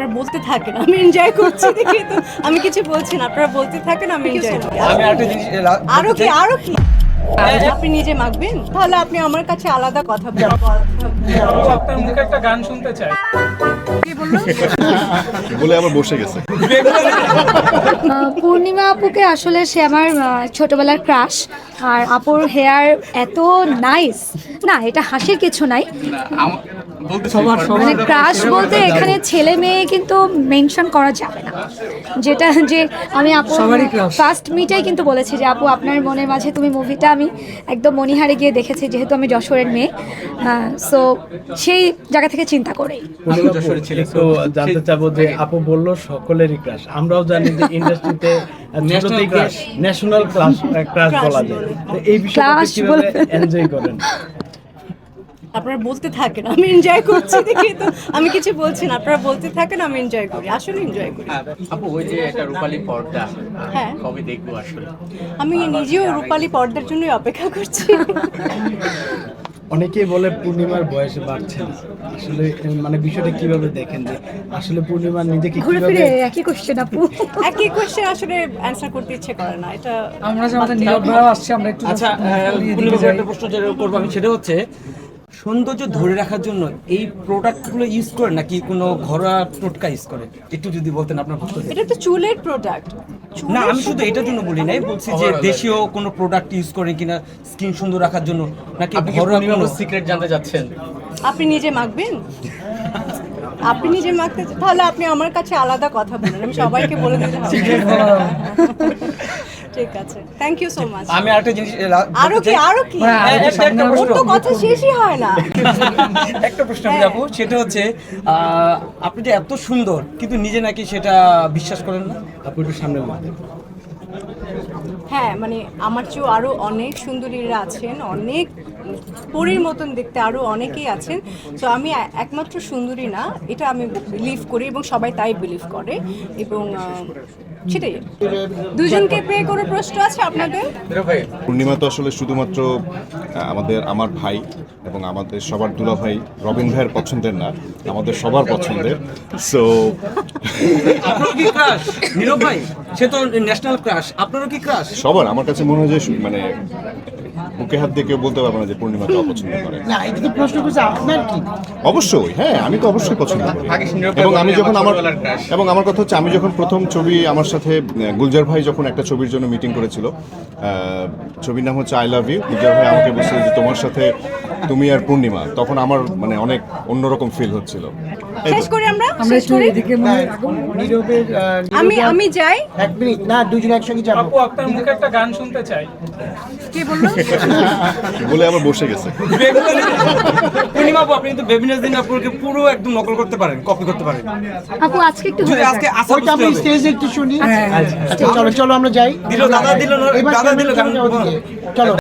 আপনারা বলতে থাকেন, আমি এনজয় করছি দেখে তো আমি কিছু বলছি না, আপনারা বলতে থাকেন, আমি এনজয় করি। আমি একটা জিনিস আরো কি আপনি নিজে মাখবেন, তাহলে আপনি আমার কাছে আলাদা কথা বলবেন। আপনার মুখে একটা গান শুনতে চাই। কি বললো? বলে আবার বসে গেছে। পূর্ণিমা আপুকে আসলে সে আমার ছোটবেলার ক্রাশ। আর আপুর হেয়ার এত নাইস, না এটা হাসির কিছু নাই, মানে ক্রাশ বলতে এখানে ছেলে মেয়ে কিন্তু মেনশন করা যাবে না। যেটা যে আমি আপু ফার্স্ট মিটাই কিন্তু বলেছি যে আপু আপনার মনের মাঝে তুমি মুভিটা আমি একদম মনিহারে গিয়ে দেখেছি, যেহেতু আমি যশোরের মেয়ে, সো সেই জায়গা থেকে চিন্তা করেই। তো জানতে চাবো যে আপু বললো সকলেরই ক্রাশ, আমরাও জানি যে ইন্ডাস্ট্রিতে ন্যাশনাল ক্রাশ বলা যায়। তো এই বিষয়টা কিভাবে এনজয় করেন? আপনারা বলতে থাকেন, আমি এনজয় করছি দেখে তো আমি কিছু বলছি না, আপনারা বলতে থাকেন, আমি এনজয় করি, আসলে এনজয় করি। আপু ওই যে একটা রূপালী পর্দা, হ্যাঁ কবে দেখবো আসলে? আমি নিজেও রূপালী পর্দার জন্যই অপেক্ষা করছি। অনেকেই বলে পূর্ণিমার বয়স বাড়ছে না, আসলে মানে বিষয়টা কিভাবে দেখেন যে আসলে পূর্ণিমার নিজেকে ঘুরে কিভাবে ফিরে একই কোশ্চেন আপু। একই কোশ্চেন আসলে অ্যান্সার করতে ইচ্ছে করে না, এটা আমরা যে আমাদের নীরব ভাইও আসছে, আমরা একটু আচ্ছা, পূর্ণিমাকে একটা প্রশ্ন যেটা করবো আমি, সেটা হচ্ছে সৌন্দর্য ধরে রাখার জন্য এই প্রোডাক্টগুলো ইউজ করে নাকি কোনো ঘরোয়া টোটকা ইউজ করে, একটু যদি বলতেন আপনার পক্ষ থেকে। এটা তো চুলের প্রোডাক্ট। না, আমি শুধু এটার জন্য বলি নাই, বলছি যে দেশীয় কোনো প্রোডাক্ট ইউজ করে কিনা স্কিন সুন্দর রাখার জন্য, নাকি আপনি ঘরোয়া কোনো সিক্রেট জানতে চাচ্ছেন? আপনি নিজে মাখবেন, আপনি নিজে মাখতে তাহলে আপনি আমার কাছে আলাদা কথা বলেন, আমি সবাইকে বলে দিতে হবে। ঠিক আছে, থ্যাংক ইউ সো মাচ। আমি আরেকটা জিনিস আরো কি একটা ওর তো কথা শেষই হয় না। একটা প্রশ্ন আমি আপু, সেটা হচ্ছে আপনি যে এত সুন্দর কিন্তু নিজে নাকি সেটা বিশ্বাস করেন না। আপু একটু সামনে বলতেন। হ্যাঁ, মানে আমার চেয়েও আরো অনেক সুন্দরীরা আছেন, অনেক পরীর মতন দেখতে আরো অনেকেই আছেন। তো আমি একমাত্র সুন্দরী না, এটা আমি বিলিভ করি এবং সবাই তাই বিলিভ করে। এবং সেটাই, দুজনকে পেয়ে কোনো প্রশ্ন আছে আপনাদের? পূর্ণিমা তো আসলে শুধুমাত্র আমার ভাই এবং আমাদের সবার দুলা ভাই রবিন ভাইয়ের পছন্দের না, আমাদের সবার পছন্দের। সো আপনারও কি ক্রাশ নীরব ভাই? সে তো ন্যাশনাল ক্রাশ, আপনারও কি ক্রাশ? সবার আমার কাছে মনে হয় যে মানে বুকে হাত দিয়ে কেউ বলতে পারবে না যে পূর্ণিমাকে অপছন্দ করে। না, এটা তো প্রশ্ন করছে আপনার কি? অবশ্যই, হ্যাঁ, আমি তো অবশ্যই পছন্দ করি। এবং আমি যখন আমার কথা হচ্ছে, আমি যখন প্রথম ছবি আমার সাথে গুলজার ভাই যখন একটা ছবির জন্য মিটিং করেছিল, ছবির নাম হচ্ছে আই লাভ ইউ, গুলজার ভাই আমাকে বলছিল যে তোমার সাথে তুমি আর পূর্ণিমা, তখন আমার মানে অনেক অন্যরকম ফিল হচ্ছিল। শেষ করি আমরা শেষ করি এদিকে নীরবের আমি যাই। এক মিনিট, না দুজন একসঙ্গে যাবো। আপু আপনার মুখে একটা গান শুনতে চাই। কি বললো? বলে আবার বসে গেছে। পূর্ণিমা আপু, আপনি কিন্তু বেবিনাস দিন আপুকে পুরো একদম নকল করতে পারেন, কপি করতে পারেন। আপু আজকে একটু যদি আজকে আসা ওইটা আমি স্টেজে একটু শুনি। আচ্ছা, চলো আমরা যাই। দিল দাদা দিল এবার দাদা দিল গান। চলো।